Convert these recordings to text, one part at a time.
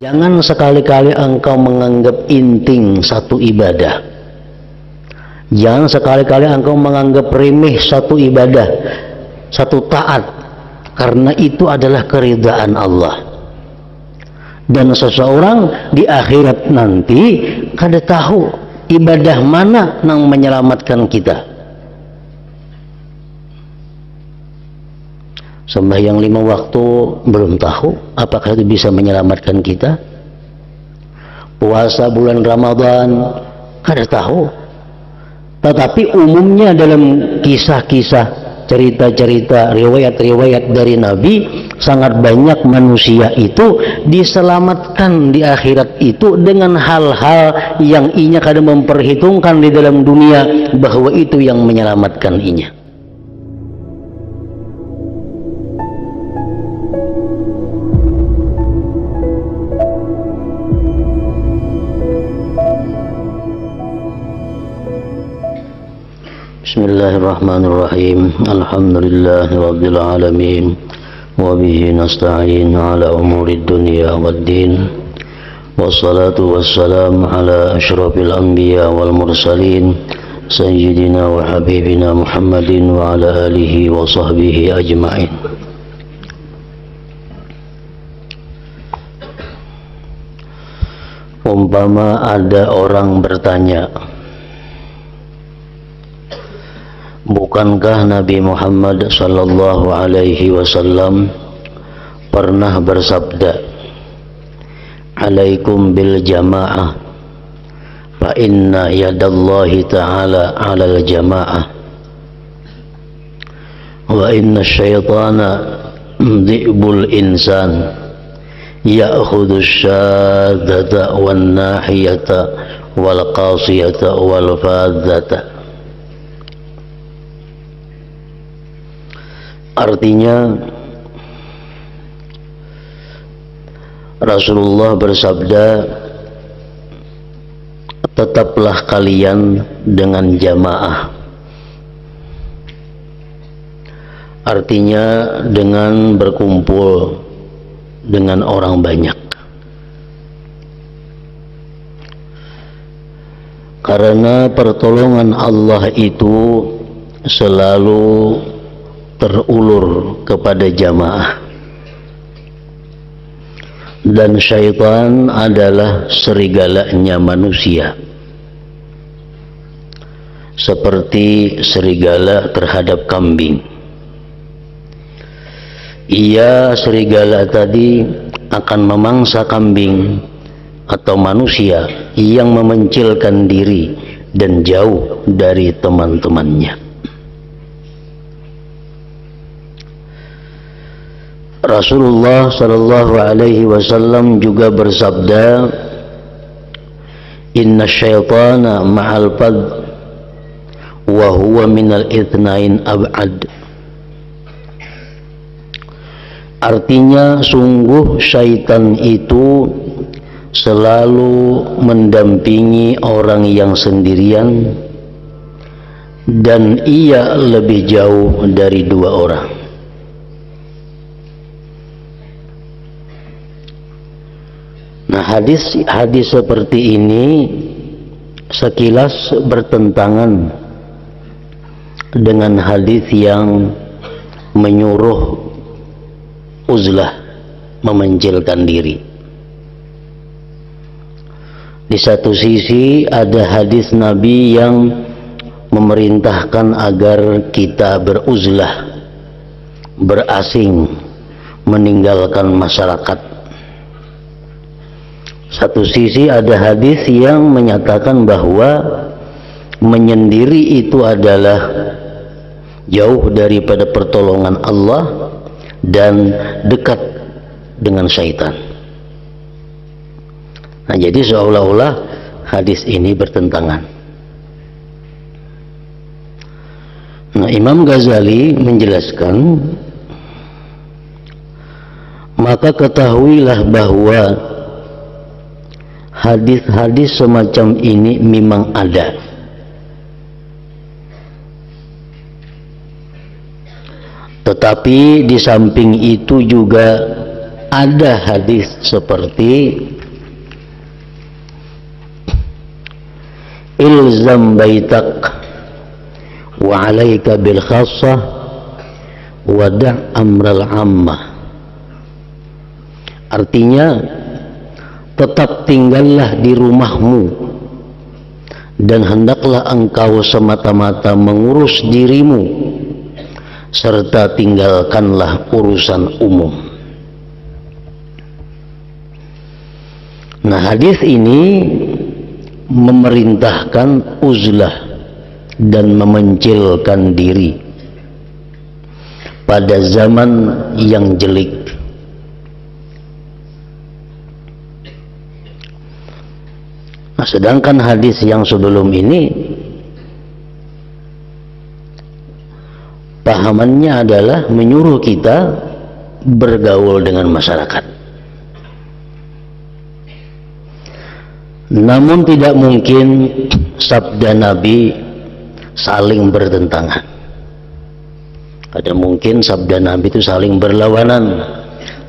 Jangan sekali-kali engkau menganggap inting satu ibadah. Jangan sekali-kali engkau menganggap remeh satu ibadah, satu taat, karena itu adalah keridhaan Allah. Dan seseorang di akhirat nanti kada tahu ibadah mana yang menyelamatkan kita. Sembahyang 5 waktu belum tahu apakah itu bisa menyelamatkan kita. Puasa bulan Ramadan kada tahu. Tetapi umumnya dalam kisah-kisah, cerita-cerita, riwayat-riwayat dari Nabi, sangat banyak manusia itu diselamatkan di akhirat itu dengan hal-hal yang inya kada memperhitungkan di dalam dunia bahwa itu yang menyelamatkan inya. Bismillahirrahmanirrahim. Alhamdulillahi rabbil alamin. Wa bihi nasta'in ala umurid dunya waddin. Wassalatu wassalamu ala asyrafil anbiya wal mursalin sayyidina wa habibina Muhammadin wa ala alihi wa sahbihi ajma'in. Umpama ada orang bertanya, bukankah Nabi Muhammad sallallahu alaihi wasallam pernah bersabda, "Alaikum bil jamaah, fa inna yadallahi ta'ala 'alal jamaah, wa inna syaitana dhi'bul insan, ya'khudhu syadata wan nahiyata wal qasiyata wal fadzata." Artinya, Rasulullah bersabda, tetaplah kalian dengan jamaah. Artinya dengan berkumpul dengan orang banyak. Karena pertolongan Allah itu selalu terulur kepada jamaah, dan syaitan adalah serigalanya manusia, seperti serigala terhadap kambing. Ia, serigala tadi, akan memangsa kambing atau manusia yang memencilkan diri dan jauh dari teman-temannya. Rasulullah sallallahu alaihi wasallam juga bersabda, "Inna syaitana ma'al fad wa huwa minal itsnain ab'ad." Artinya, sungguh syaitan itu selalu mendampingi orang yang sendirian, dan ia lebih jauh dari 2 orang. Nah, hadis seperti ini sekilas bertentangan dengan hadis yang menyuruh uzlah, memencilkan diri. Di satu sisi ada hadis Nabi yang memerintahkan agar kita beruzlah, berasing, meninggalkan masyarakat. Satu sisi ada hadis yang menyatakan bahwa menyendiri itu adalah jauh daripada pertolongan Allah dan dekat dengan syaitan. Nah, jadi seolah-olah hadis ini bertentangan. Nah, Imam Ghazali menjelaskan, maka ketahuilah bahwa hadis-hadis semacam ini memang ada, tetapi di samping itu juga ada hadis seperti ilzam baitak wa alaika bil khassah wada' amral ammah. Artinya, tetap tinggallah di rumahmu dan hendaklah engkau semata-mata mengurus dirimu serta tinggalkanlah urusan umum. Nah, hadis ini memerintahkan uzlah dan memencilkan diri pada zaman yang jelek. Nah, sedangkan hadis yang sebelum ini pahamannya adalah menyuruh kita bergaul dengan masyarakat. Namun tidak mungkin sabda Nabi saling bertentangan. Ada mungkin sabda Nabi itu saling berlawanan.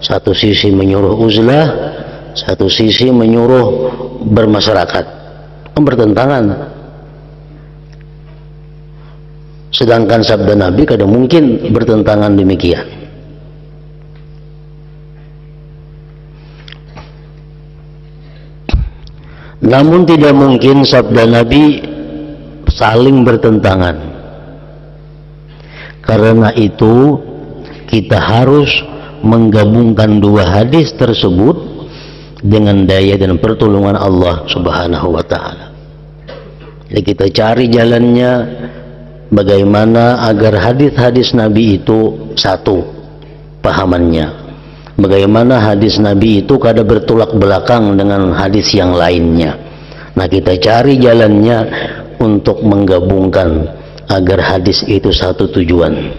Satu sisi menyuruh uzlah, satu sisi menyuruh bermasyarakat. Bertentangan. Sedangkan sabda Nabi kadang mungkin bertentangan demikian. Namun tidak mungkin sabda Nabi saling bertentangan. Karena itu kita harus menggabungkan dua hadis tersebut dengan daya dan pertolongan Allah Subhanahu wa taala. Jadi kita cari jalannya bagaimana agar hadis-hadis Nabi itu satu pahamannya. Bagaimana hadis Nabi itu kada bertolak belakang dengan hadis yang lainnya. Nah, kita cari jalannya untuk menggabungkan agar hadis itu satu tujuan.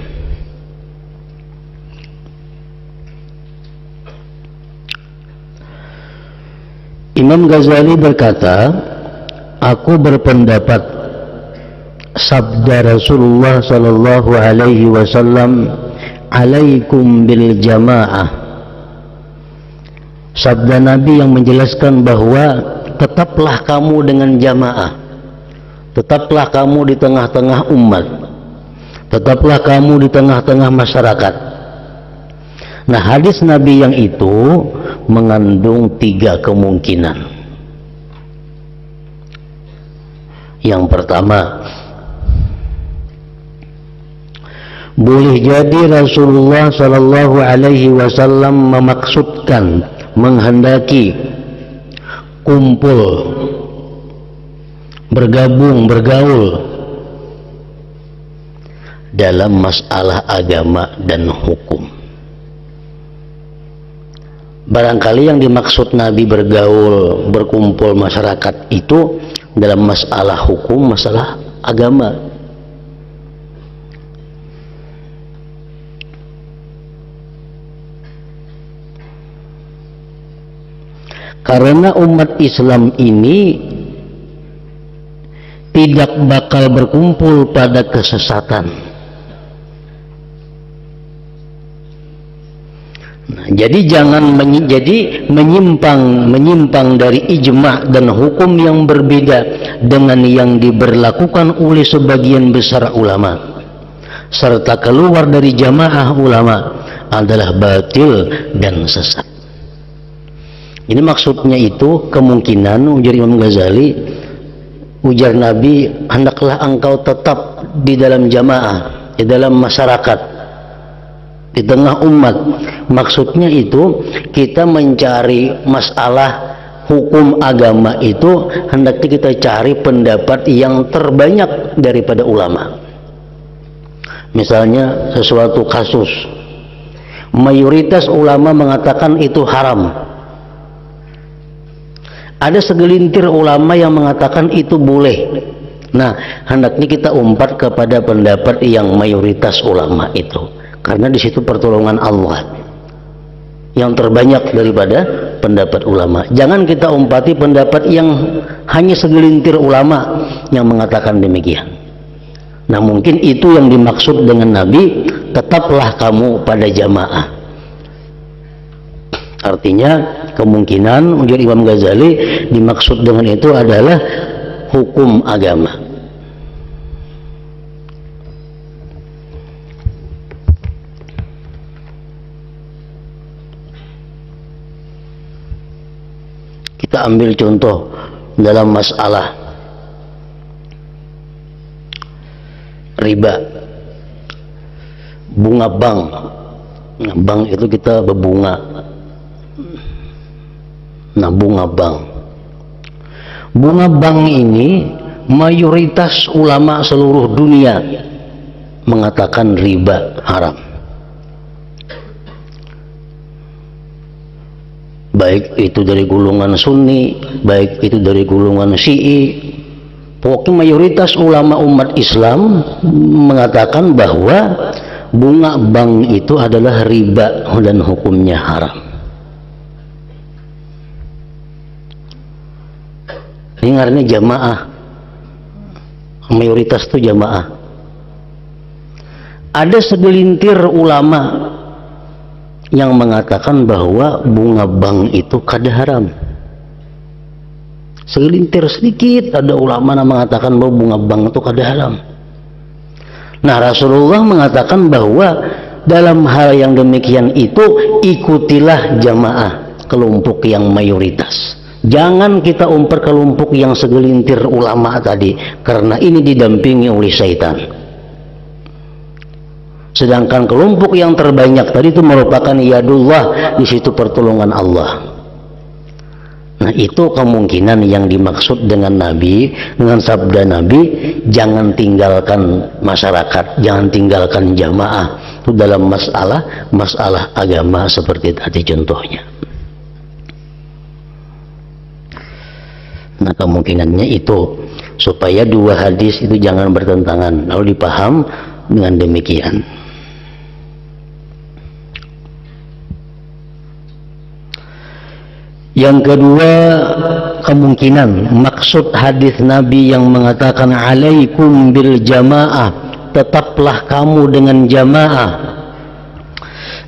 Imam Ghazali berkata, aku berpendapat sabda Rasulullah sallallahu alaihi wasallam, alaikum bil jamaah. Sabda Nabi yang menjelaskan bahwa tetaplah kamu dengan jamaah, tetaplah kamu di tengah-tengah umat, tetaplah kamu di tengah-tengah masyarakat. Nah, hadis Nabi yang itu mengandung tiga kemungkinan. Yang pertama, boleh jadi Rasulullah sallallahu alaihi wasallam memaksudkan, menghendaki kumpul, bergabung, bergaul dalam masalah agama dan hukum. Barangkali yang dimaksud Nabi bergaul, berkumpul masyarakat itu dalam masalah hukum, masalah agama. Karena umat Islam ini tidak bakal berkumpul pada kesesatan. Nah, jadi jangan menyimpang dari ijma' dan hukum yang berbeda dengan yang diberlakukan oleh sebagian besar ulama, serta keluar dari jamaah ulama adalah batil dan sesat. Ini maksudnya itu kemungkinan, ujar Imam Ghazali, ujar Nabi, hendaklah engkau tetap di dalam jamaah, di dalam masyarakat, di tengah umat. Maksudnya itu kita mencari masalah hukum agama itu hendaknya kita cari pendapat yang terbanyak daripada ulama. Misalnya sesuatu kasus, mayoritas ulama mengatakan itu haram. Ada segelintir ulama yang mengatakan itu boleh. Nah, hendaknya kita umpat kepada pendapat yang mayoritas ulama itu, karena di situ pertolongan Allah yang terbanyak daripada pendapat ulama. Jangan kita umpati pendapat yang hanya segelintir ulama yang mengatakan demikian. Nah, mungkin itu yang dimaksud dengan Nabi, tetaplah kamu pada jamaah. Artinya kemungkinan ujar Imam Ghazali dimaksud dengan itu adalah hukum agama. Kita ambil contoh dalam masalah riba, bunga bank. Bank itu kita berbunga. Nah, bunga bank. Bunga bank ini mayoritas ulama seluruh dunia mengatakan riba haram. Baik itu dari golongan Sunni, baik itu dari golongan Syi'i. Pokoknya mayoritas ulama umat Islam mengatakan bahwa bunga bank itu adalah riba dan hukumnya haram. Ini artinya jamaah, mayoritas itu jamaah. Ada segelintir ulama yang mengatakan bahwa bunga bank itu kada haram. Segelintir sedikit ada ulama yang mengatakan bahwa bunga bank itu kada haram. Nah, Rasulullah mengatakan bahwa dalam hal yang demikian itu ikutilah jamaah, kelompok yang mayoritas. Jangan kita umper kelompok yang segelintir ulama tadi, karena ini didampingi oleh syaitan. Sedangkan kelompok yang terbanyak tadi itu merupakan yadullah, di situ pertolongan Allah. Nah, itu kemungkinan yang dimaksud dengan Nabi, dengan sabda Nabi, jangan tinggalkan masyarakat, jangan tinggalkan jamaah. Itu dalam masalah agama seperti tadi contohnya. Nah, kemungkinannya itu supaya dua hadis itu jangan bertentangan, lalu dipaham dengan demikian. Yang kedua, kemungkinan maksud hadis Nabi yang mengatakan alaikum bil jamaah, tetaplah kamu dengan jamaah,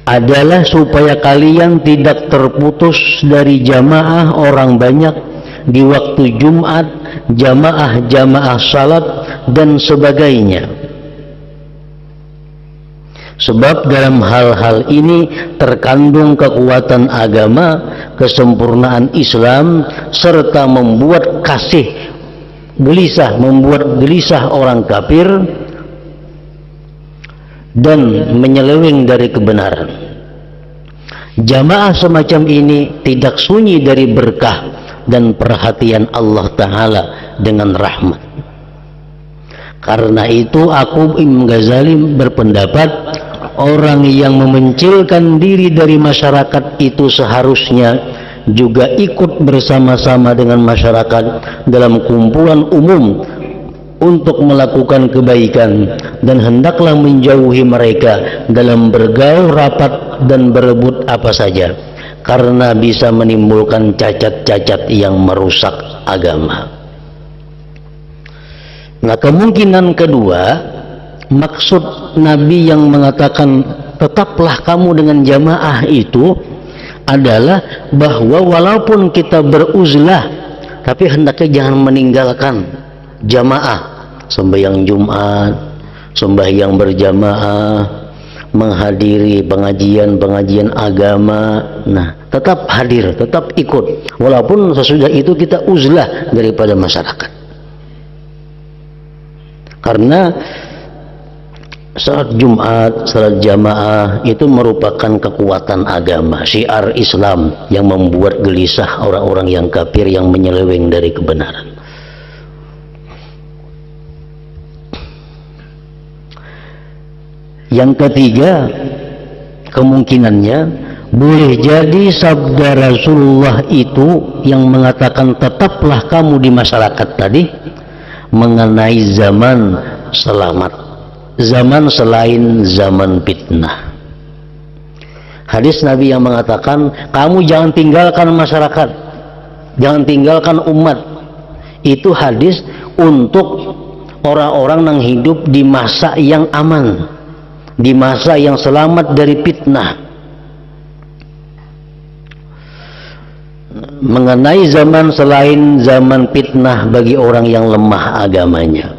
adalah supaya kalian tidak terputus dari jamaah orang banyak di waktu Jumat, jamaah salat dan sebagainya. Sebab dalam hal-hal ini terkandung kekuatan agama, kesempurnaan Islam, serta membuat gelisah orang kafir dan menyeleweng dari kebenaran. Jamaah semacam ini tidak sunyi dari berkah dan perhatian Allah Ta'ala dengan rahmat. Karena itu aku Imam Ghazali berpendapat orang yang memencilkan diri dari masyarakat itu seharusnya juga ikut bersama-sama dengan masyarakat dalam kumpulan umum untuk melakukan kebaikan, dan hendaklah menjauhi mereka dalam bergaul rapat dan berebut apa saja, karena bisa menimbulkan cacat-cacat yang merusak agama. Nah, kemungkinan kedua, maksud Nabi yang mengatakan tetaplah kamu dengan jamaah itu adalah bahwa walaupun kita beruzlah, tapi hendaknya jangan meninggalkan jamaah, sembahyang Jumat, sembahyang berjamaah, menghadiri pengajian agama. Nah, tetap hadir, tetap ikut, walaupun sesudah itu kita uzlah daripada masyarakat. Karena salat Jumat, salat jamaah itu merupakan kekuatan agama, syiar Islam yang membuat gelisah orang-orang yang kafir yang menyeleweng dari kebenaran. Yang ketiga, kemungkinannya boleh jadi sabda Rasulullah itu yang mengatakan tetaplah kamu di masyarakat tadi mengenai zaman selamat, zaman selain zaman fitnah. Hadis Nabi yang mengatakan kamu jangan tinggalkan masyarakat, jangan tinggalkan umat, itu hadis untuk orang-orang yang hidup di masa yang aman, di masa yang selamat dari fitnah. mengenai zaman selain zaman fitnah bagi orang yang lemah agamanya.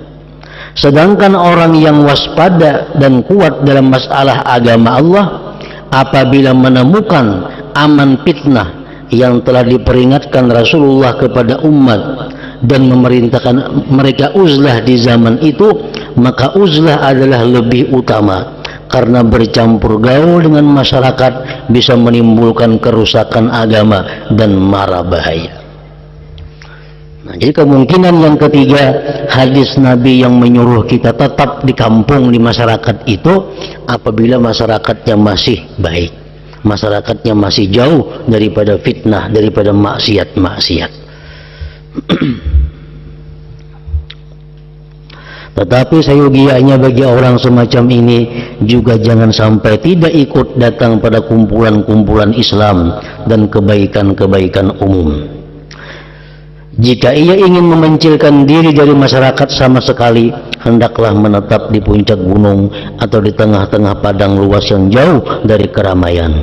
Sedangkan orang yang waspada dan kuat dalam masalah agama Allah, apabila menemukan aman fitnah yang telah diperingatkan Rasulullah kepada umat dan memerintahkan mereka uzlah di zaman itu, maka uzlah adalah lebih utama, karena bercampur gaul dengan masyarakat bisa menimbulkan kerusakan agama dan mara bahaya. Nah, jadi kemungkinan yang ketiga, hadis Nabi yang menyuruh kita tetap di kampung, di masyarakat itu apabila masyarakatnya masih baik, masyarakatnya masih jauh daripada fitnah, daripada maksiat-maksiat. Tetapi sayugianya bagi orang semacam ini juga jangan sampai tidak ikut datang pada kumpulan-kumpulan Islam dan kebaikan-kebaikan umum. Jika ia ingin memencilkan diri dari masyarakat sama sekali, hendaklah menetap di puncak gunung atau di tengah-tengah padang luas yang jauh dari keramaian,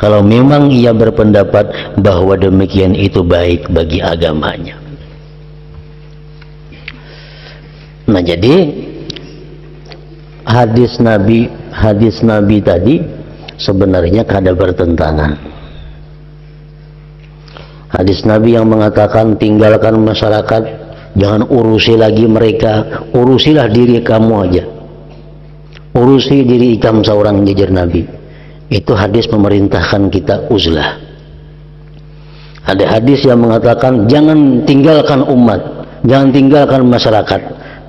kalau memang ia berpendapat bahwa demikian itu baik bagi agamanya. Nah, jadi hadis Nabi tadi sebenarnya kada bertentangan. Hadis Nabi yang mengatakan tinggalkan masyarakat, jangan urusi lagi mereka, urusilah diri kamu aja, urusi diri kamu seorang, jajar Nabi. Itu hadis memerintahkan kita uzlah. Ada hadis yang mengatakan jangan tinggalkan umat, jangan tinggalkan masyarakat.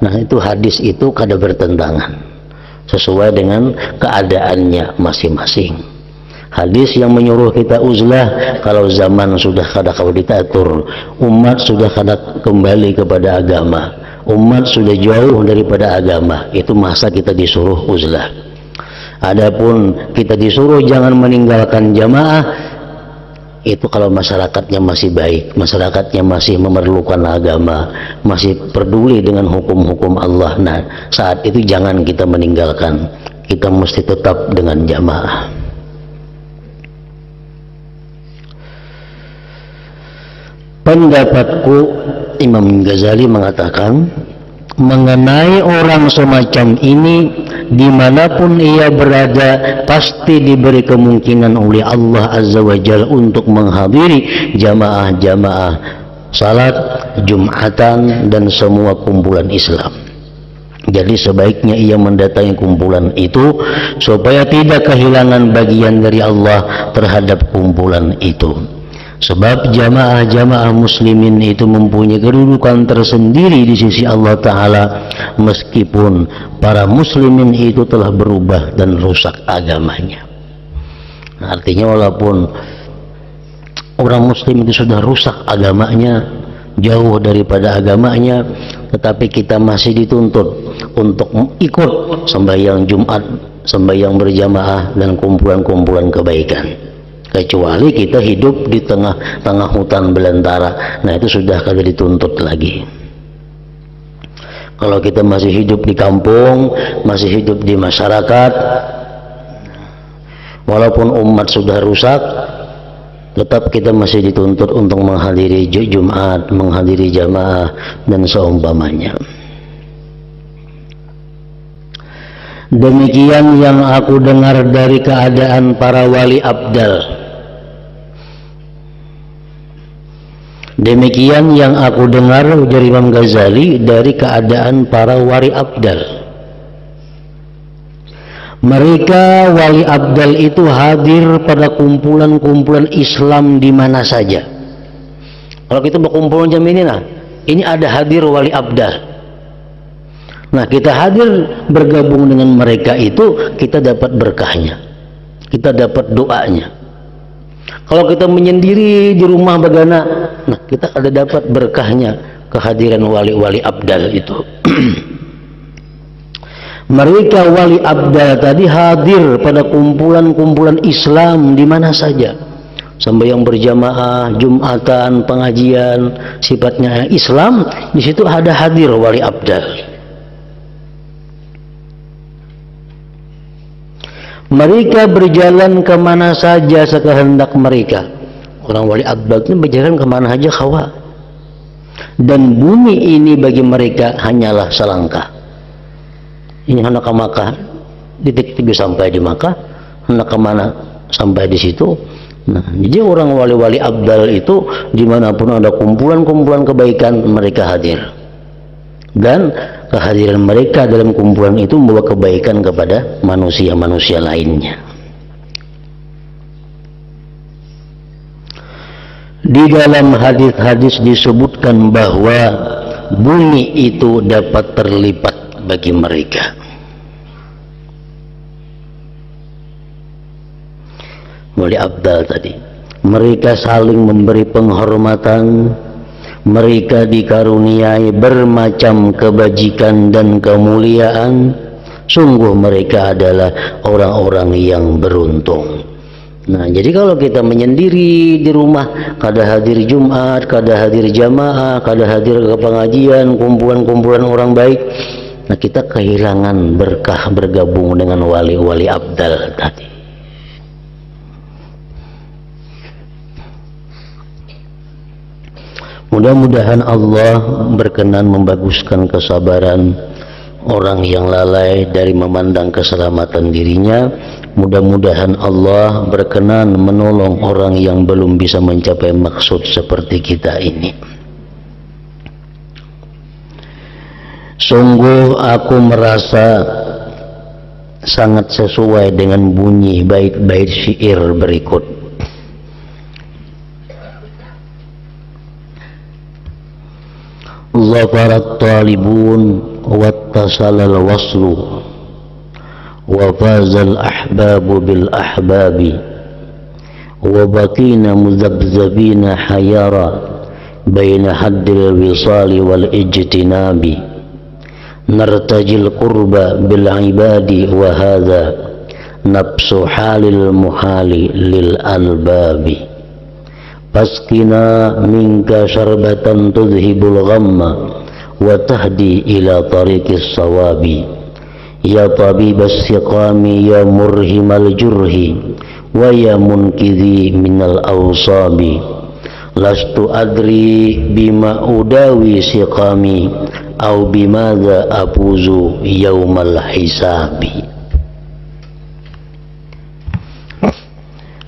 Nah, itu hadis itu kada bertentangan, sesuai dengan keadaannya masing-masing. Hadis yang menyuruh kita uzlah kalau zaman sudah kada kau diatur, umat sudah kada kembali kepada agama, umat sudah jauh daripada agama, itu masa kita disuruh uzlah. Adapun kita disuruh jangan meninggalkan jamaah, itu kalau masyarakatnya masih baik, masyarakatnya masih memerlukan agama, masih peduli dengan hukum-hukum Allah. Nah, saat itu jangan kita meninggalkan, kita mesti tetap dengan jamaah. Pendapatku, Imam Ghazali mengatakan mengenai orang semacam ini, dimanapun ia berada pasti diberi kemungkinan oleh Allah Azza wa Jalla untuk menghadiri jamaah-jamaah salat, Jumatan dan semua kumpulan Islam. Jadi sebaiknya ia mendatangi kumpulan itu supaya tidak kehilangan bagian dari Allah terhadap kumpulan itu. Sebab jamaah-jamaah muslimin itu mempunyai kedudukan tersendiri di sisi Allah Ta'ala, meskipun para muslimin itu telah berubah dan rusak agamanya. Artinya walaupun orang muslim itu sudah rusak agamanya, jauh daripada agamanya, tetapi kita masih dituntut untuk ikut sembahyang Jumat, sembahyang berjamaah dan kumpulan-kumpulan kebaikan. Kecuali kita hidup di tengah-tengah hutan belantara, nah itu sudah kada dituntut lagi. Kalau kita masih hidup di kampung, masih hidup di masyarakat, walaupun umat sudah rusak, tetap kita masih dituntut untuk menghadiri Jumat, menghadiri jamaah dan seumpamanya. Demikian yang aku dengar dari keadaan para wali abdal. Demikian yang aku dengar dari Imam Ghazali dari keadaan para wali abdal. Mereka wali abdal itu hadir pada kumpulan-kumpulan Islam di mana saja. Kalau kita berkumpul jam ini, nah ini ada hadir wali abdal. Nah, kita hadir bergabung dengan mereka itu, kita dapat berkahnya, kita dapat doanya. Kalau kita menyendiri di rumah bagana, nah kita ada dapat berkahnya kehadiran wali-wali abdal itu. Mereka wali abdal tadi hadir pada kumpulan-kumpulan Islam di mana saja, sembahyang berjamaah, Jumatan, pengajian, sifatnya Islam, di situ ada hadir wali abdal. Mereka berjalan kemana saja sekehendak mereka, Orang wali abdal itu berjalan kemana aja hawa. Dan bumi ini bagi mereka hanyalah selangkah. Ini hendak ke Makkah, detik-detik sampai di Makkah, hendak kemana sampai di situ. Nah, jadi orang wali-wali abdal itu dimanapun ada kumpulan-kumpulan kebaikan mereka hadir. Dan kehadiran mereka dalam kumpulan itu membawa kebaikan kepada manusia-manusia lainnya. Di dalam hadis-hadis disebutkan bahwa bumi itu dapat terlipat bagi mereka. Wali abdal tadi, mereka saling memberi penghormatan, mereka dikaruniai bermacam kebajikan dan kemuliaan. Sungguh mereka adalah orang-orang yang beruntung. Nah, jadi kalau kita menyendiri di rumah, kada hadir Jumat, kada hadir jamaah, kada hadir ke pengajian, kumpulan-kumpulan orang baik, nah kita kehilangan berkah bergabung dengan wali-wali abdal tadi. Mudah-mudahan Allah berkenan membaguskan kesabaran orang yang lalai dari memandang keselamatan dirinya. Mudah-mudahan Allah berkenan menolong orang yang belum bisa mencapai maksud seperti kita ini. Sungguh aku merasa sangat sesuai dengan bunyi bait-bait syair berikut. Zafarat talibun wattasalal waslu wafazal ahbabu bil ahbabi wabakina muzabzabina hayara baina haddil wisali wal ijtinabi nartajil qurba bil ibadi wa hadha nafsu halil muhali lil albabi Paskina minka syarbatan tudhibul ghamma wa tahdi ila tariqis sawabi ya tabibas siqami ya murhimal jurhi wa ya munkidhi minal awsabi lastu adri bima udawi siqami au bimadha afuzu yaumal hisabi.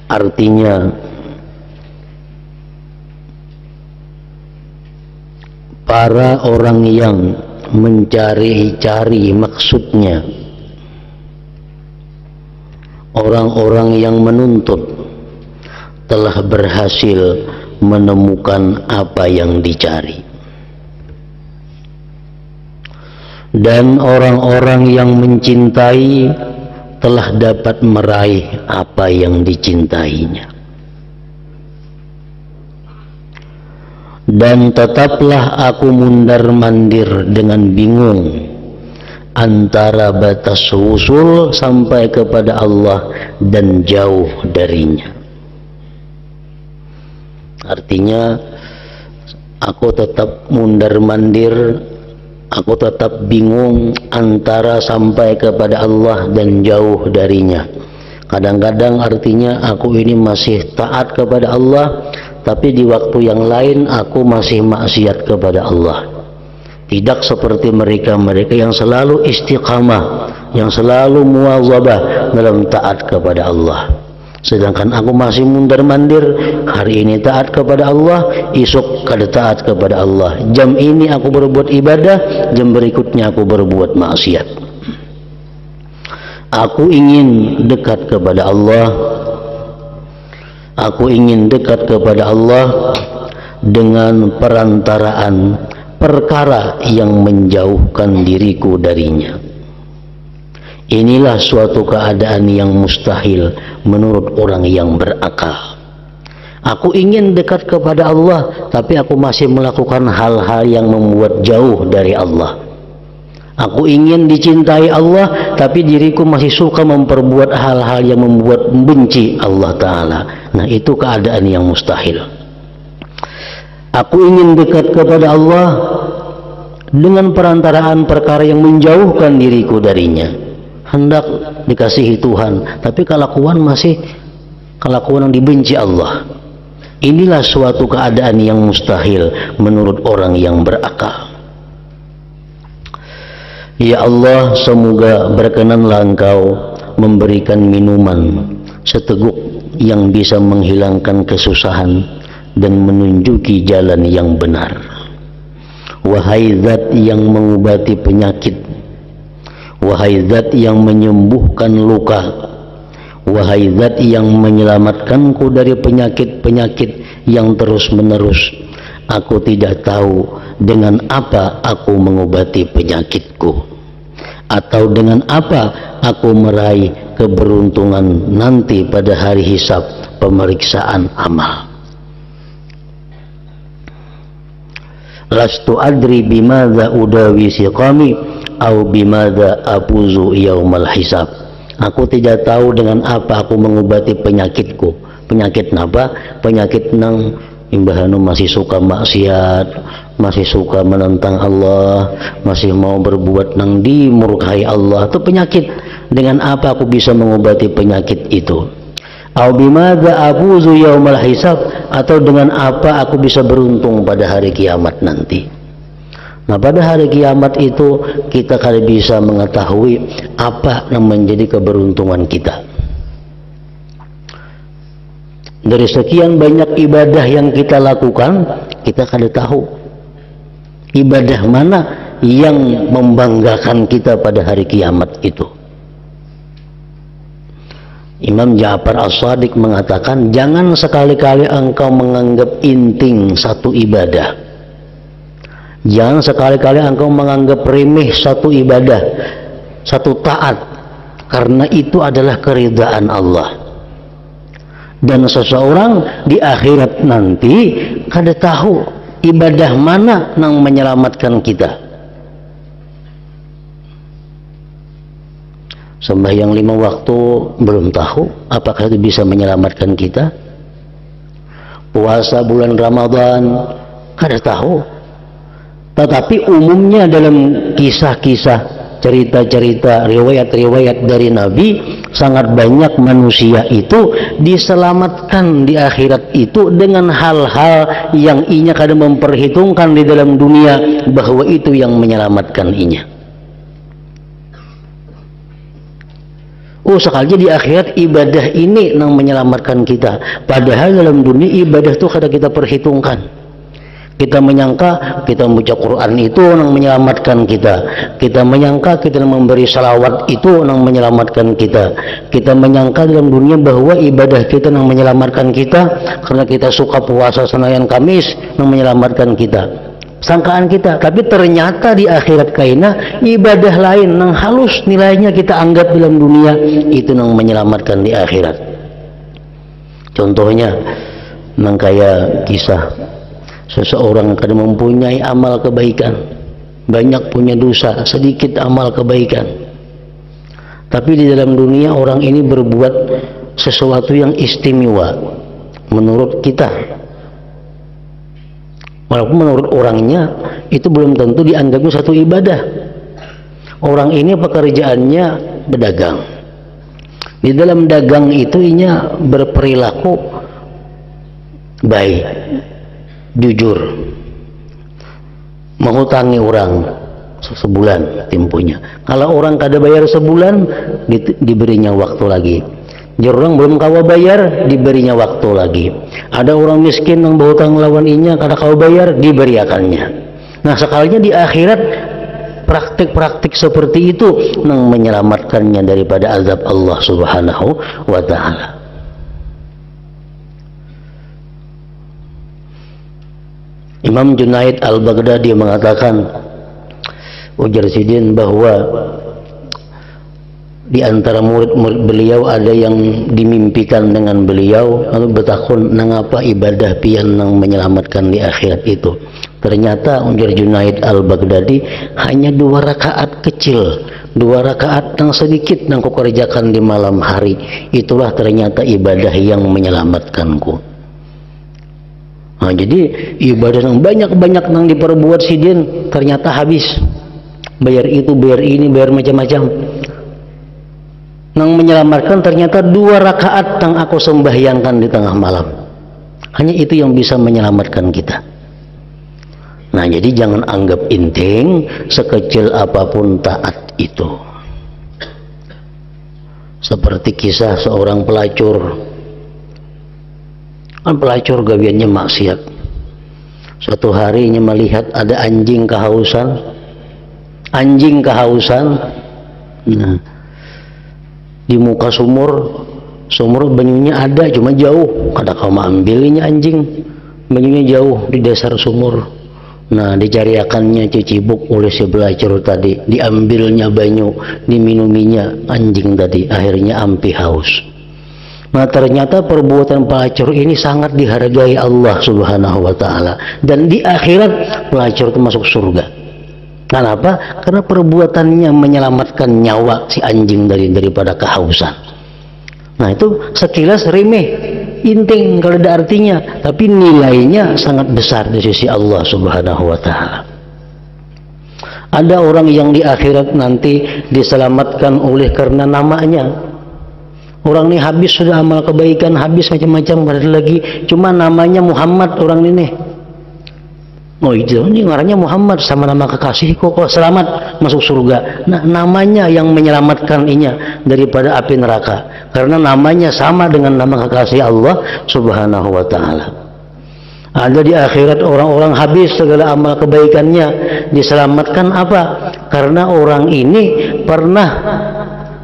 Artinya, para orang yang mencari-cari maksudnya, orang-orang yang menuntut telah berhasil menemukan apa yang dicari, dan orang-orang yang mencintai telah dapat meraih apa yang dicintainya. Dan tetaplah aku mundar-mandir dengan bingung antara batas wusul sampai kepada Allah dan jauh darinya. Artinya, aku tetap mundar-mandir, aku tetap bingung antara sampai kepada Allah dan jauh darinya. Kadang-kadang artinya aku ini masih taat kepada Allah, tapi di waktu yang lain aku masih maksiat kepada Allah. Tidak seperti mereka-mereka yang selalu istiqamah, yang selalu muwazabah dalam taat kepada Allah. Sedangkan aku masih mundar-mandir, hari ini taat kepada Allah, esok kada taat kepada Allah. Jam ini aku berbuat ibadah, jam berikutnya aku berbuat maksiat. Aku ingin dekat kepada Allah. Aku ingin dekat kepada Allah dengan perantaraan perkara yang menjauhkan diriku darinya. Inilah suatu keadaan yang mustahil menurut orang yang berakal. Aku ingin dekat kepada Allah, tapi aku masih melakukan hal-hal yang membuat jauh dari Allah. Aku ingin dicintai Allah, tapi diriku masih suka memperbuat hal-hal yang membuat membenci Allah Ta'ala. Nah, itu keadaan yang mustahil. Aku ingin dekat kepada Allah dengan perantaraan perkara yang menjauhkan diriku darinya. Hendak dikasihi Tuhan, tapi kelakuan masih kelakuan yang dibenci Allah. Inilah suatu keadaan yang mustahil menurut orang yang berakal. Ya Allah, semoga berkenanlah Engkau memberikan minuman seteguk yang bisa menghilangkan kesusahan dan menunjuki jalan yang benar. Wahai zat yang mengobati penyakit, wahai zat yang menyembuhkan luka, wahai zat yang menyelamatkanku dari penyakit-penyakit yang terus-menerus, aku tidak tahu dengan apa aku mengobati penyakitku, atau dengan apa aku meraih keberuntungan nanti pada hari hisab pemeriksaan amal. Lastu adri bimadza udawi siqami au bimadza afuzu yaumal hisab. Aku tidak tahu dengan apa aku mengobati penyakitku. Penyakit napa? Penyakit nang imbahanu masih suka maksiat, masih suka menentang Allah, masih mau berbuat nang dimurkai Allah. Itu penyakit. Dengan apa aku bisa mengobati penyakit itu? Au bimadza afuzu yaumal hisab, atau dengan apa aku bisa beruntung pada hari kiamat nanti. Nah, pada hari kiamat itu kita kali bisa mengetahui apa yang menjadi keberuntungan kita. Dari sekian banyak ibadah yang kita lakukan, kita kali tahu ibadah mana yang membanggakan kita pada hari kiamat itu. Imam Ja'far As-Shadiq mengatakan, jangan sekali-kali engkau menganggap inting satu ibadah, jangan sekali-kali engkau menganggap remeh satu ibadah, satu taat, karena itu adalah keridhaan Allah. Dan seseorang di akhirat nanti kada tahu ibadah mana yang menyelamatkan kita. Sembahyang 5 waktu belum tahu apakah itu bisa menyelamatkan kita. Puasa bulan Ramadan kada tahu. Tetapi umumnya dalam kisah-kisah, cerita-cerita, riwayat-riwayat dari Nabi, sangat banyak manusia itu diselamatkan di akhirat itu dengan hal-hal yang inya kada memperhitungkan di dalam dunia bahwa itu yang menyelamatkan inya. Oh, sekali di akhirat ibadah ini yang menyelamatkan kita. Padahal dalam dunia ibadah itu kada kita perhitungkan. Kita menyangka kita membaca Quran itu yang menyelamatkan kita. Kita menyangka kita memberi salawat itu yang menyelamatkan kita. Kita menyangka dalam dunia bahwa ibadah kita yang menyelamatkan kita karena kita suka puasa Senin Kamis yang menyelamatkan kita. Sangkaan kita, tapi ternyata di akhirat kaina ibadah lain yang halus nilainya kita anggap dalam dunia itu yang menyelamatkan di akhirat. Contohnya nang kaya kisah seseorang yang kadang mempunyai amal kebaikan, banyak punya dosa, sedikit amal kebaikan, tapi di dalam dunia orang ini berbuat sesuatu yang istimewa menurut kita. Walaupun menurut orangnya itu belum tentu dianggapnya satu ibadah. Orang ini pekerjaannya berdagang. Di dalam dagang itu inya berperilaku baik, jujur, menghutangi orang sebulan temponya. Kalau orang kada bayar sebulan, diberinya waktu lagi. Jadi orang belum kawa bayar, diberinya waktu lagi. Ada orang miskin yang berhutang lawan inya, kada kawa bayar, diberiakannya. Nah, sekalinya di akhirat praktik-praktik seperti itu yang menyelamatkannya daripada azab Allah Subhanahu wa ta'ala. Imam Junaid Al-Baghdadi mengatakan, ujar sidin, bahwa di antara murid-murid beliau ada yang dimimpikan dengan beliau lalu bertakun nangapa ibadah pian yang menyelamatkan di akhirat itu. Ternyata ujar Junaid Al-Baghdadi hanya 2 rakaat kecil, 2 rakaat yang sedikit yang kukerjakan di malam hari, itulah ternyata ibadah yang menyelamatkanku. Nah, jadi ibadah yang banyak-banyak yang diperbuat sidin ternyata habis, bayar itu, bayar ini, bayar macam-macam. Yang menyelamatkan ternyata 2 rakaat yang aku sembahyangkan di tengah malam. Hanya itu yang bisa menyelamatkan kita. Nah, jadi jangan anggap inting sekecil apapun taat itu. Seperti kisah seorang pelacur. Kan pelacur gawiannya maksiat. Suatu harinya melihat ada anjing kehausan. Anjing kehausan. Nah, di muka sumur banyunya ada, cuma jauh. Kada kau ambilnya anjing, banyunya jauh di dasar sumur. Nah, dicariakannya cicibuk oleh si pelacur tadi, diambilnya banyu, diminuminya anjing tadi, akhirnya ampi haus. Nah, ternyata perbuatan pelacur ini sangat dihargai Allah Subhanahu wa Ta'ala, dan di akhirat pelacur itu masuk surga. Kenapa? Karena perbuatannya menyelamatkan nyawa si anjing daripada kehausan. Nah, itu sekilas remeh, inting kalau ada artinya, tapi nilainya sangat besar di sisi Allah Subhanahu wa Ta'ala. Ada orang yang di akhirat nanti diselamatkan oleh karena namanya. Orang ini habis sudah amal kebaikan, habis macam-macam, ada lagi cuma namanya Muhammad orang ini. Oh, itu ini ngarannya Muhammad sama nama kekasihku, kok selamat masuk surga. Nah, namanya yang menyelamatkan inya daripada api neraka, karena namanya sama dengan nama kekasih Allah Subhanahu wa Ta'ala. Ada di akhirat orang-orang habis segala amal kebaikannya, diselamatkan apa? Karena orang ini pernah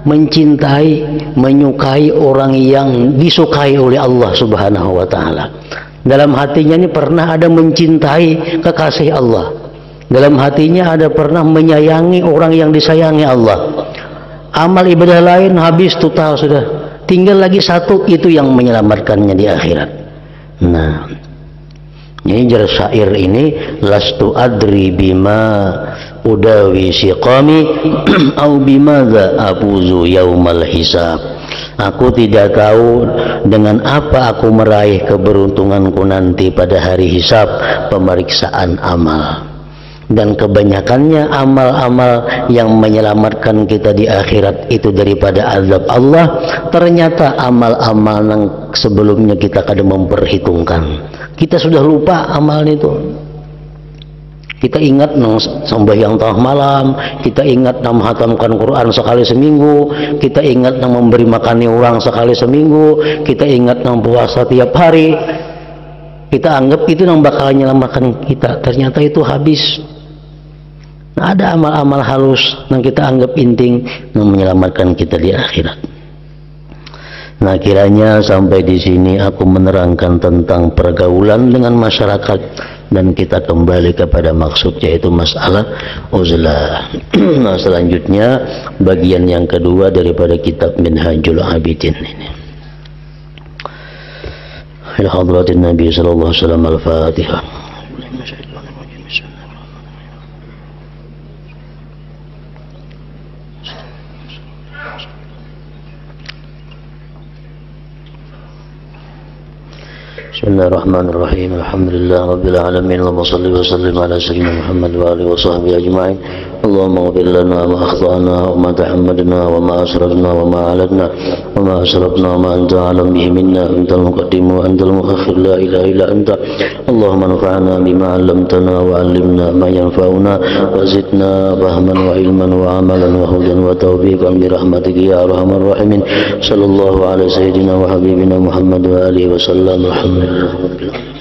mencintai, menyukai orang yang disukai oleh Allah Subhanahu wa Ta'ala. Dalam hatinya ini pernah ada mencintai kekasih Allah. Dalam hatinya ada pernah menyayangi orang yang disayangi Allah. Amal ibadah lain habis total sudah. Tinggal lagi satu, itu yang menyelamatkannya di akhirat. Nah, ini jar syair ini, lastu adri bima udawi siqami au bimadza afuzu yaumal hisab. Aku tidak tahu dengan apa aku meraih keberuntunganku nanti pada hari hisab, pemeriksaan amal. Dan kebanyakannya amal-amal yang menyelamatkan kita di akhirat itu daripada azab Allah, ternyata amal-amal yang sebelumnya kita kadang memperhitungkan. Kita sudah lupa amal itu. Kita ingat nang sembahyang tengah malam, kita ingat nang menghatamkan Quran sekali seminggu, kita ingat nang memberi makani orang sekali seminggu, kita ingat nang puasa tiap hari. Kita anggap itu nang bakal menyelamatkan kita, ternyata itu habis. Nah, ada amal-amal halus yang kita anggap inting yang menyelamatkan kita di akhirat. Nah, kiranya sampai di sini aku menerangkan tentang pergaulan dengan masyarakat, dan kita kembali kepada maksud, yaitu masalah uzlah. Nah, selanjutnya bagian yang kedua daripada kitab Minhajul Abidin ini. Ila hadratin Nabi sallallahu alaihi wasallam, al-Fatihah. Bismillahirrahmanirrahim. Alhamdulillah rabbil alamin. Allahumma shalli wa sallim ala sayyidina Muhammad wa alihi wa sahbihi ajma'in. Allahumma ighfir lana ma akhtana wa ma tahammadna wa ma asrafna wa ma aladna wa ma asrafna wa ma anta alam bihi minna, antal muqaddim wa antal muakhir, la ilaha illa anta. Allahumma anfa'na bima 'allamtana wa 'allimna ma yanfa'una wa zidna fahman wa ilman wa amalan wa hudan wa tawfiqan bi rahmatika ya arhamar rahimin. Sallallahu ala sayyidina wa habibina Muhammad wa alihi wa sallam. Alhamdulillah.